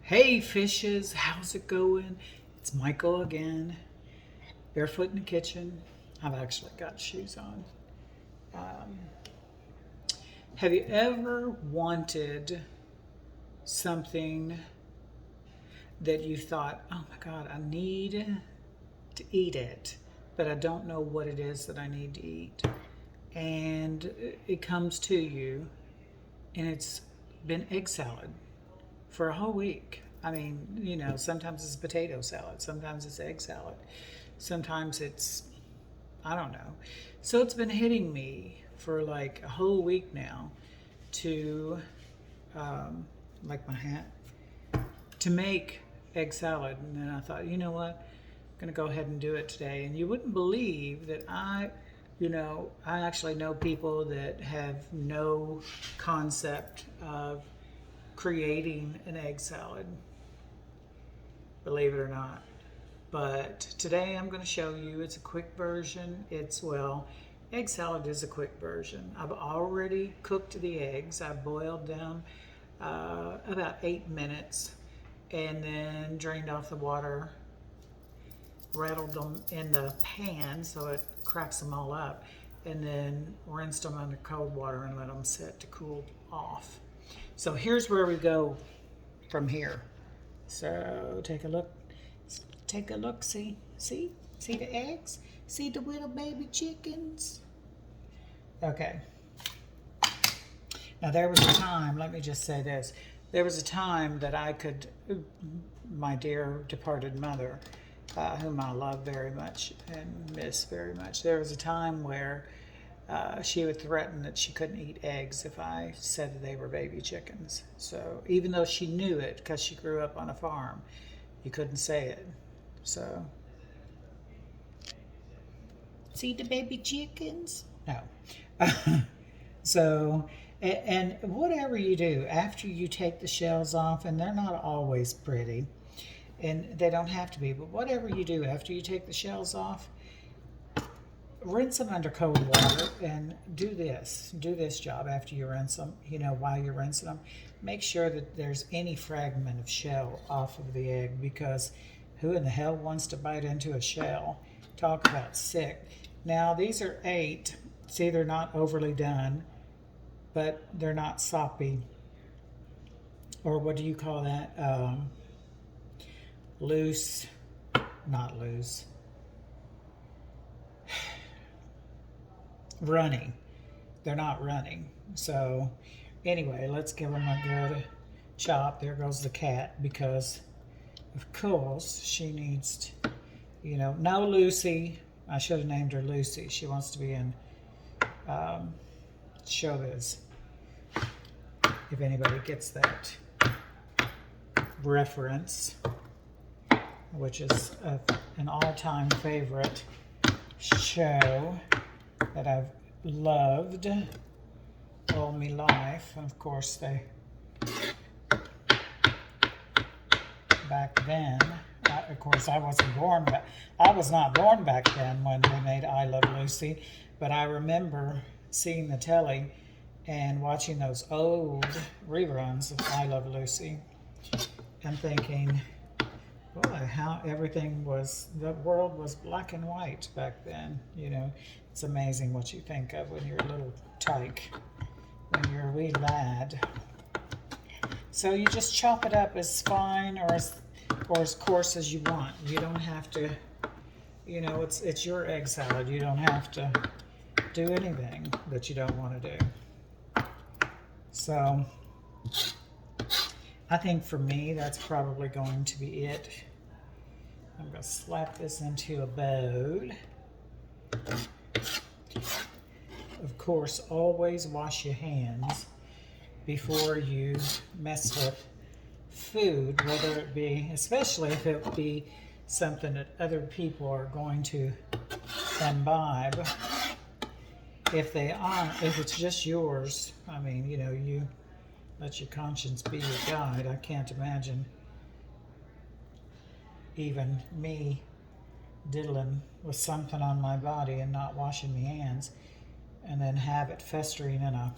Hey fishes, how's it going? It's Michael again, barefoot in the kitchen. I've actually got shoes on. Um, have you ever wanted something that you thought, oh my God, I need to eat it, but I don't know what it is that I need to eat? And it comes to you, and it's been egg salad for a whole week. I mean, sometimes it's potato salad, sometimes it's egg salad, sometimes it's, I don't know. So it's been hitting me for like a whole week now to, like my hat, to make egg salad. And then I thought, you know what? I'm going to go ahead and do it today. And you wouldn't believe that I actually know people that have no concept of creating an egg salad, believe it or not. But today I'm going to show you, it's a quick version. Egg salad is a quick version. I've already cooked the eggs. I boiled them about 8 minutes and then drained off the water, rattled them in the pan so it cracks them all up, and then rinsed them under cold water and let them sit to cool off. So here's where we go from here. So take a look. See the eggs? See the little baby chickens? Okay. Now there was a time, let me just say this. There was a time that my dear departed mother, whom I love very much and miss very much. There was a time where she would threaten that she couldn't eat eggs if I said that they were baby chickens. So even though she knew it because she grew up on a farm, you couldn't say it. So, see the baby chickens? No. So, and whatever you do after you take the shells off, and they're not always pretty, and they don't have to be, but whatever you do after you take the shells off, rinse them under cold water and do this job after you rinse them. While you're rinsing them, make sure that there's any fragment of shell off of the egg, because who in the hell wants to bite into a shell? Talk about sick. Now these are 8. See, they're not overly done, but they're not soppy, or what do you call that? Loose, not loose. Running. They're not running. So anyway, let's give them a good chop. There goes the cat, because of course she needs no Lucy. I should have named her Lucy. She wants to be in showbiz, if anybody gets that reference, which is an all-time favorite show that I've loved all my life. And of course, back then, of course, I wasn't born, but I was not born back then when they made I Love Lucy. But I remember seeing the telly and watching those old reruns of I Love Lucy and thinking, boy, how the world was black and white back then. It's amazing what you think of when you're a little tyke, when you're a wee lad. So you just chop it up as fine or as coarse as you want. You don't have to, it's your egg salad. You don't have to do anything that you don't want to do. So I think for me, that's probably going to be it. I'm going to slap this into a bowl. Of course, always wash your hands before you mess with food, whether it be, especially if it be something that other people are going to imbibe. If it's just yours, I mean, you let your conscience be your guide. I can't imagine even me diddling with something on my body and not washing my hands, and then have it festering in a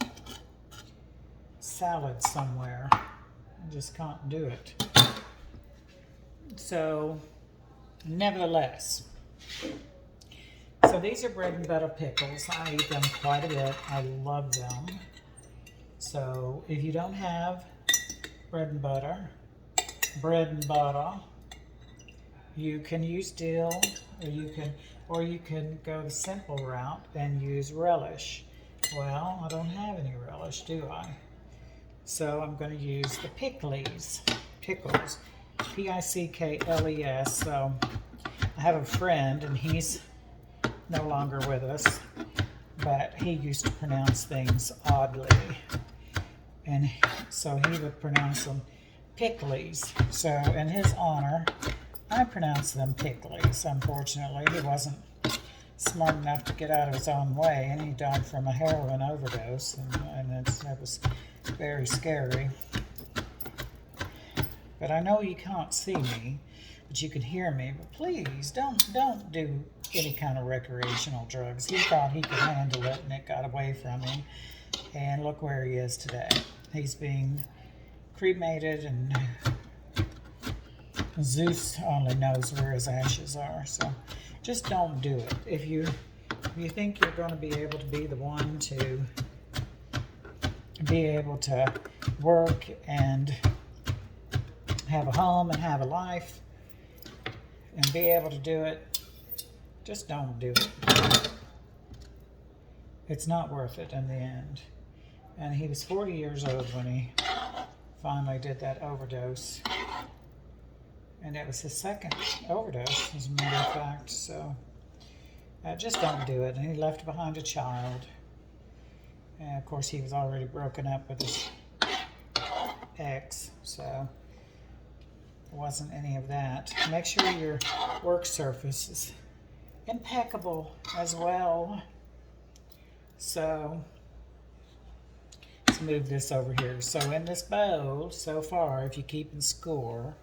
salad somewhere. I just can't do it. So, nevertheless, so these are bread and butter pickles. I eat them quite a bit. I love them. So if you don't have bread and butter, you can use dill, or you can go the simple route and use relish. Well, I don't have any relish, do I? So I'm going to use the pickles, Pickles. So I have a friend, and he's no longer with us, but he used to pronounce things oddly, and so he would pronounce them pickles. So in his honor, I pronounce them pickles. Unfortunately, he wasn't smart enough to get out of his own way, and he died from a heroin overdose, and that was very scary. But I know you can't see me, but you can hear me. But please don't do any kind of recreational drugs. He thought he could handle it, and it got away from him. And look where he is today. He's being cremated, and Zeus only knows where his ashes are. So just don't do it. If you think you're going to be able to be the one to be able to work and have a home and have a life and be able to do it, just don't do it. It's not worth it in the end. And he was 40 years old when he finally did that overdose. And it was his second overdose, as a matter of fact. So just don't do it. And he left behind a child. And of course, he was already broken up with his ex, so it wasn't any of that. Make sure your work surface is impeccable as well. So let's move this over here. So in this bowl, so far, if you're keeping score,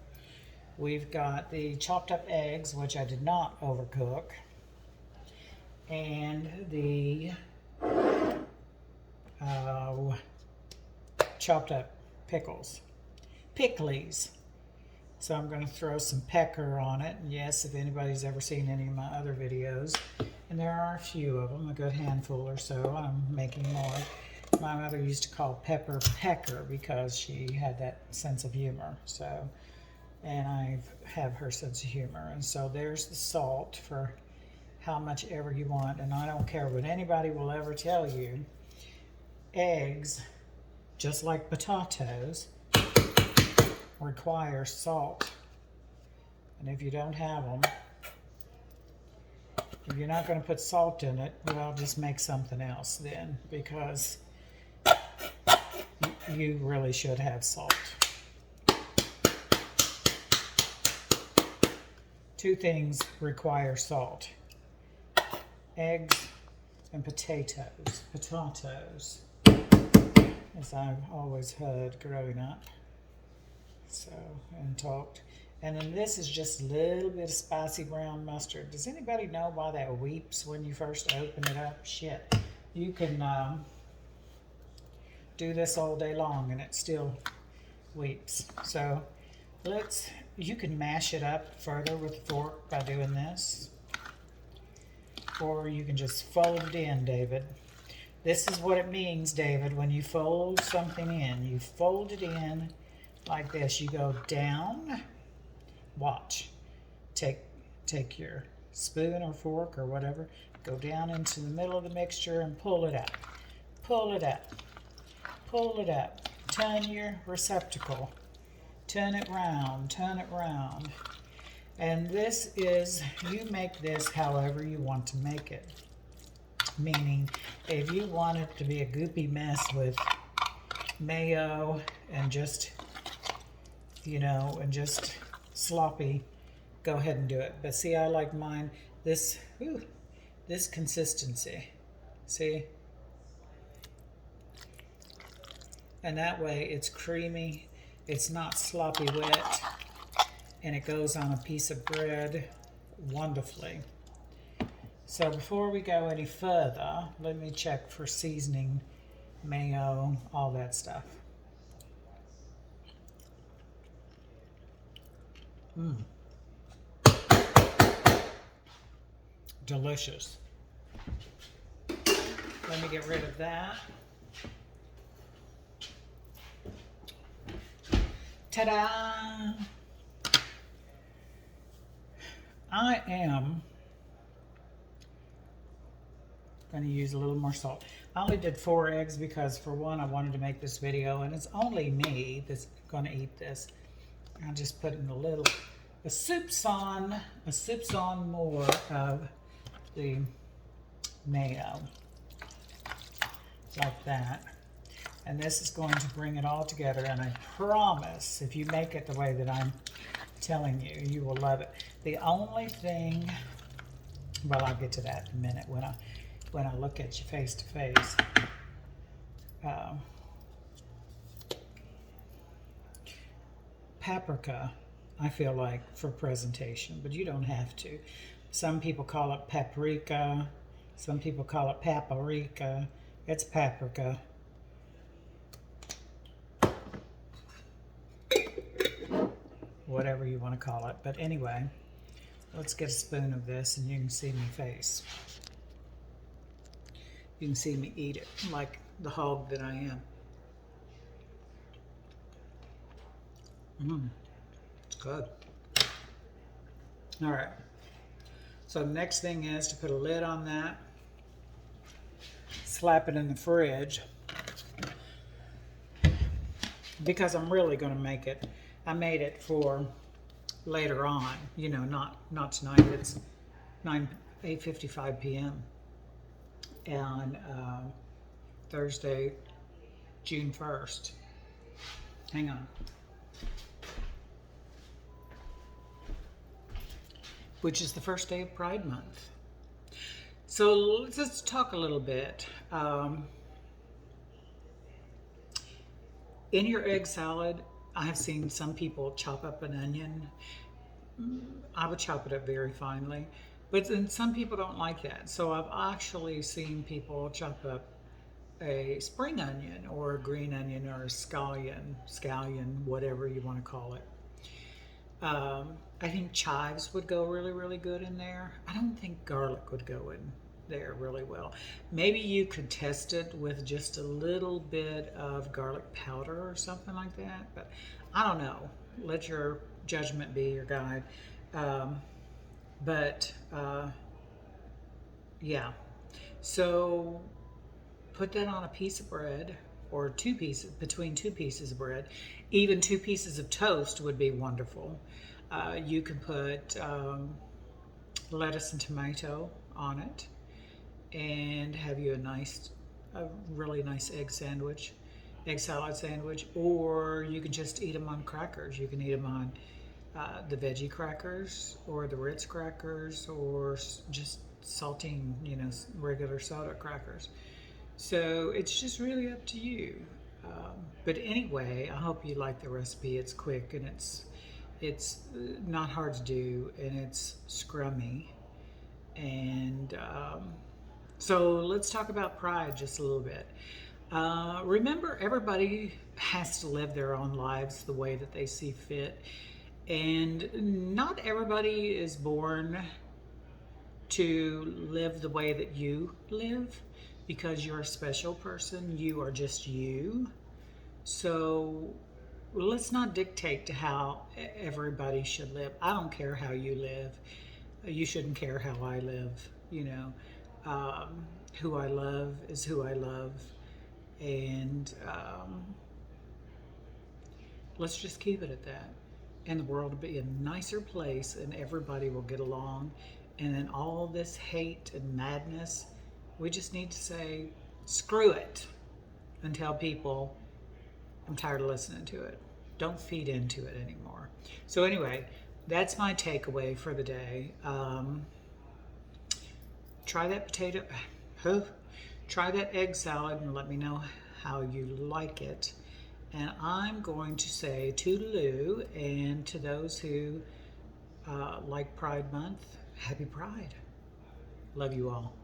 we've got the chopped up eggs, which I did not overcook, and the chopped up pickles. So I'm going to throw some pepper on it. And yes, if anybody's ever seen any of my other videos, and there are a few of them, a good handful or so, I'm making more. My mother used to call pepper pecker because she had that sense of humor. So, and I have her sense of humor. And so there's the salt for how much ever you want. And I don't care what anybody will ever tell you. Eggs, just like potatoes, require salt. And if you don't have them, if you're not going to put salt in it, well, just make something else then, because you really should have salt. Two things require salt: eggs and potatoes. As I've always heard growing up, so, and talked. And then this is just a little bit of spicy brown mustard. Does anybody know why that weeps when you first open it up? Shit, you can do this all day long and it still weeps. So you can mash it up further with a fork by doing this, or you can just fold it in, David. This is what it means, David, when you fold something in. You fold it in like this. You go down. Watch. Take your spoon or fork or whatever. Go down into the middle of the mixture and pull it out. Pull it out. Pull it out. Turn your receptacle. Turn it round. Turn it round. And this is, you make this however you want to make it. Meaning, if you want it to be a goopy mess with mayo and just, and just sloppy, go ahead and do it. But see, I like mine this consistency. See? And that way it's creamy, it's not sloppy wet, and it goes on a piece of bread wonderfully. So before we go any further, let me check for seasoning, mayo, all that stuff. delicious. Let me get rid of that. Ta-da! I am going to use a little more salt. I only did 4 eggs because, for one, I wanted to make this video, and it's only me that's going to eat this. I'll just put in a soupçon more of the mayo, like that. And this is going to bring it all together, and I promise, if you make it the way that I'm telling you, you will love it. The only thing, well, I'll get to that in a minute when I look at you face to face. Paprika, I feel like, for presentation, but you don't have to. Some people call it paprika. Some people call it paprika. It's paprika. Whatever you want to call it. But anyway, let's get a spoon of this and you can see my face. You can see me eat it like the hog that I am. It's good. All right. So the next thing is to put a lid on that, slap it in the fridge, because I'm really going to make it. I made it for later on, you know, not tonight. It's 8:55 p.m. and Thursday, June 1st. Hang on. Which is the first day of Pride Month. So let's talk a little bit. In your egg salad, I have seen some people chop up an onion. I would chop it up very finely, but then some people don't like that. So I've actually seen people chop up a spring onion or a green onion or a scallion, whatever you want to call it. I think chives would go really, really good in there. I don't think garlic would go in there really well. Maybe you could test it with just a little bit of garlic powder or something like that, but I don't know. Let your judgment be your guide. Yeah. So put that on a piece of bread, or between 2 pieces of bread. Even 2 pieces of toast would be wonderful. You can put lettuce and tomato on it and have you a really nice egg salad sandwich, or you can just eat them on crackers. You can eat them on the veggie crackers or the Ritz crackers, or just saltine, you know, regular soda crackers. So it's just really up to you. But anyway, I hope you like the recipe. It's quick and it's not hard to do, and it's scrummy. And so let's talk about pride just a little bit. Remember, everybody has to live their own lives the way that they see fit. And not everybody is born to live the way that you live, because you're a special person. You are just you. So let's not dictate to how everybody should live. I don't care how you live. You shouldn't care how I live. You know, who I love is who I love. And let's just keep it at that. And the world will be a nicer place, and everybody will get along. And then all this hate and madness, we just need to say, screw it, and tell people, I'm tired of listening to it. Don't feed into it anymore. So anyway, that's my takeaway for the day. Try that egg salad and let me know how you like it. And I'm going to say toodaloo, and to those who like Pride Month, happy Pride. Love you all.